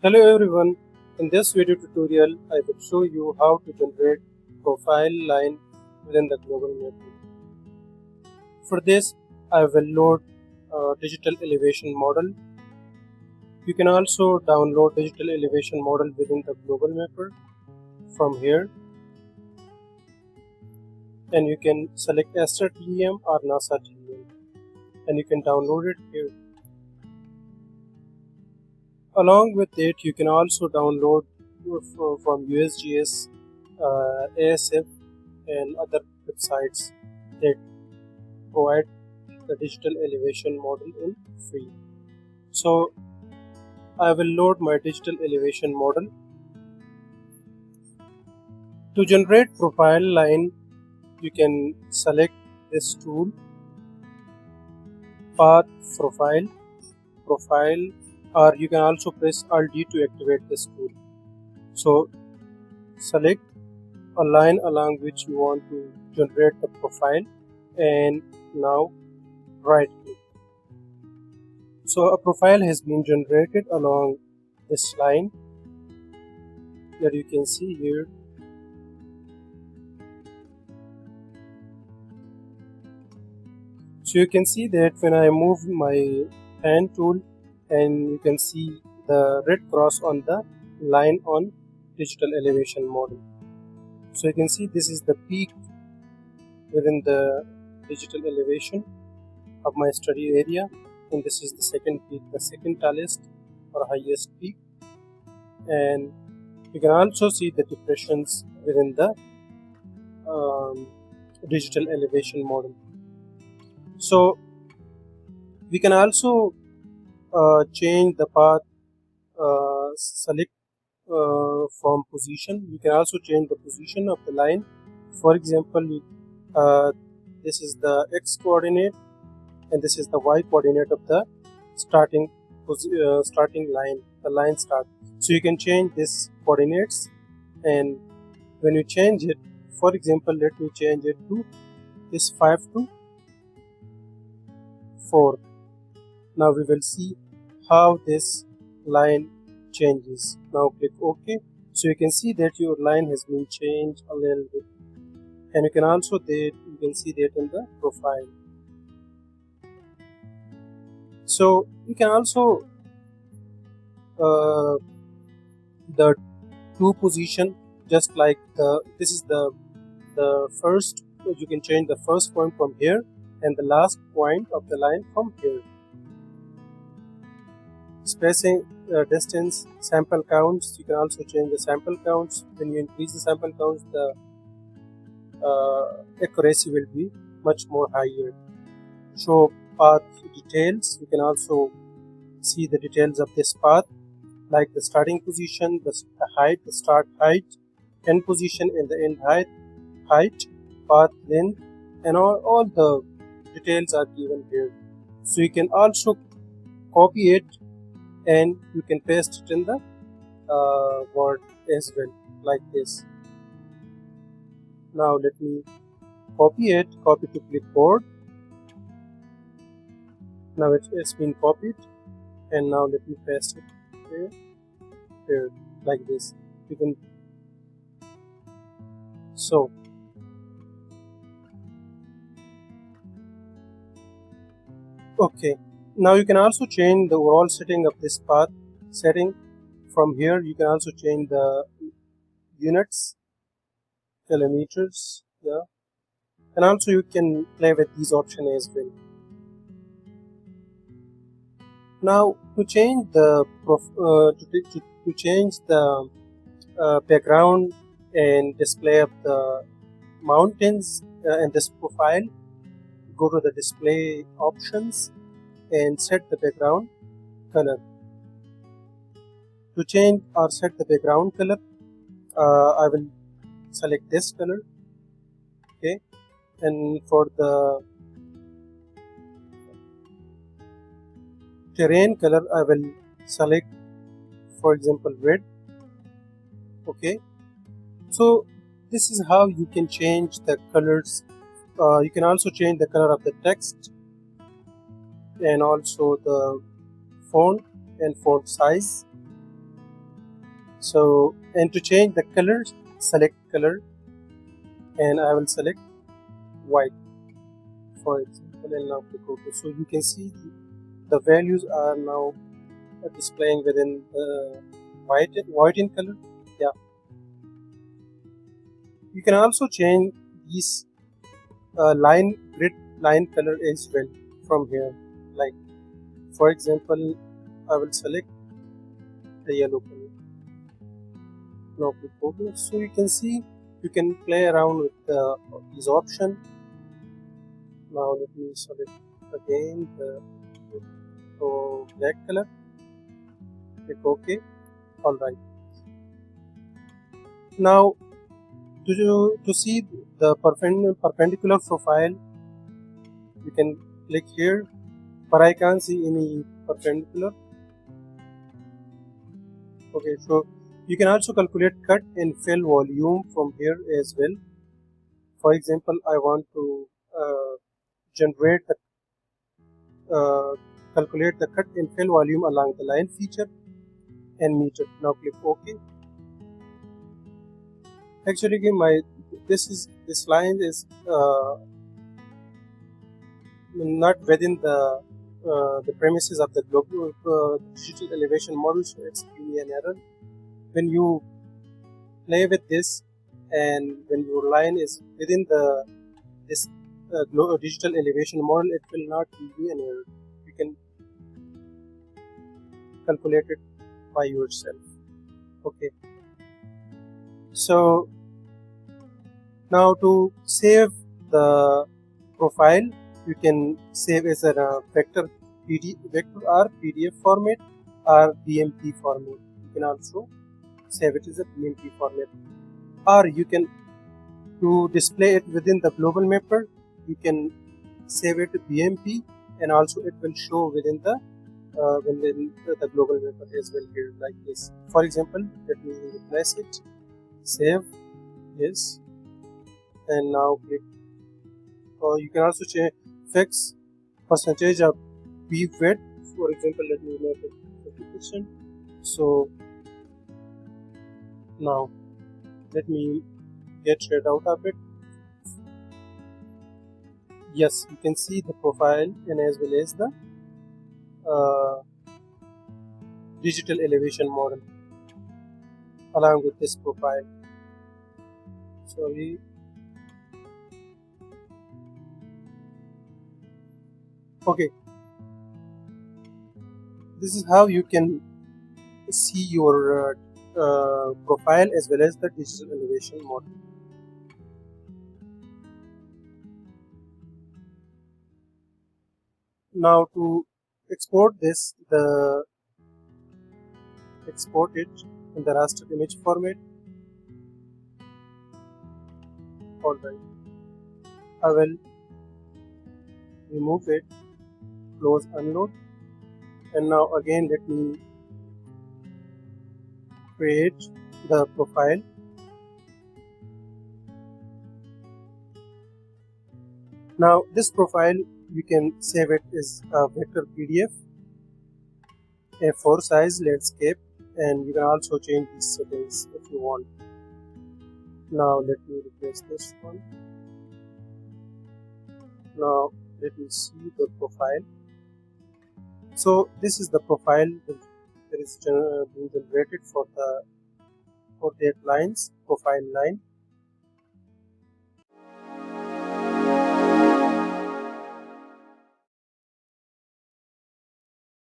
Hello everyone, in this video tutorial I will show you how to generate profile line within the global network. For this I will load digital elevation model. You can also download digital elevation model within the global mapper from here, and you can select Aster DEM or NASA DEM and you can download it here. Along with it, you can also download from USGS, ASF, and other websites that provide the digital elevation model in free. So I will load my digital elevation model. To generate profile line, you can select this tool, path profile, or you can also press Alt D to activate this tool. So select a line along which you want to generate the profile and now right click. So a profile has been generated along this line that you can see here. So you can see that when I move my hand tool, and you can see the red cross on the line on digital elevation model. So you can see this is the peak within the digital elevation of my study area, and this is the second peak, the second tallest or highest peak, and you can also see the depressions within the digital elevation model. So we can also change the path, select from position. You can also change the position of the line. For example, this is the x coordinate and this is the y coordinate of the starting line, the line start. So you can change this coordinates, and when you change it, for example, let me change it to this 5 to 4. Now we will see how this line changes. Now click OK. So you can see that your line has been changed a little bit, and you can also see that in the profile. So you can also the two position, just like this is the first. You can change the first point from here and the last point of the line from here. Spacing, distance, sample counts. You can also change the sample counts. When you increase the sample counts, the accuracy will be much more higher. Show path details. You can also see the details of this path, like the starting position, the height, the start height, end position and the end height, path length, and all the details are given here. So you can also copy it and you can paste it in the Word as well, like this. Now let me copy to clipboard. Now it's been copied, and now let me paste it here like this. You can okay. Now you can also change the overall setting of this path setting. From here you can also change the units, kilometers, yeah, and also you can play with these options as well. Now to change the background and display of the mountains in this profile, go to the display options and set the background color. To change or set the background color, I will select this color, okay, and for the terrain color I will select, for example, red, okay. So this is how you can change the colors. You can also change the color of the text and also the font and font size. So, and to change the colors, select color, and I will select white, for example, and now click OK. So you can see the values are now displaying within the white in color. Yeah, you can also change these grid line color as well from here. Like, for example, I will select the yellow color. Now click OK. So you can see you can play around with these options. Now let me select again the black color. Click OK. Alright. Now to see the perpendicular profile, you can click here, but I can't see any perpendicular. Okay, so you can also calculate cut and fill volume from here as well. For example, I want to generate the calculate the cut and fill volume along the line feature and meter. Now click OK. Actually, this line is not within the premises of the global digital elevation model, so it's really an error. When you play with this, and when your line is within this digital elevation model, it will not give you an error. You can calculate it by yourself. Okay. So now to save the profile, you can save as a vector or PDF format or BMP format. You can also save it as a BMP format, or you can, to display it within the global mapper, you can save it BMP, and also it will show within the global mapper as well here, like this. For example, let me replace it, save this, and now click. You can also fix percentage of weave width. For example, let me make it 50%. So now let me get rid out of it. Yes, you can see the profile and as well as the digital elevation model along with this profile. Sorry. Okay, this is how you can see your profile as well as the digital elevation model. Now to export this, export it in the raster image format. Alright, I will remove it, close, unload, and now again let me create the profile. Now this profile, you can save it as a vector PDF, A4 size, landscape, and you can also change these settings if you want. Now let me replace this one. Now let me see the profile. So this is the profile that is being generated for that lines, profile line.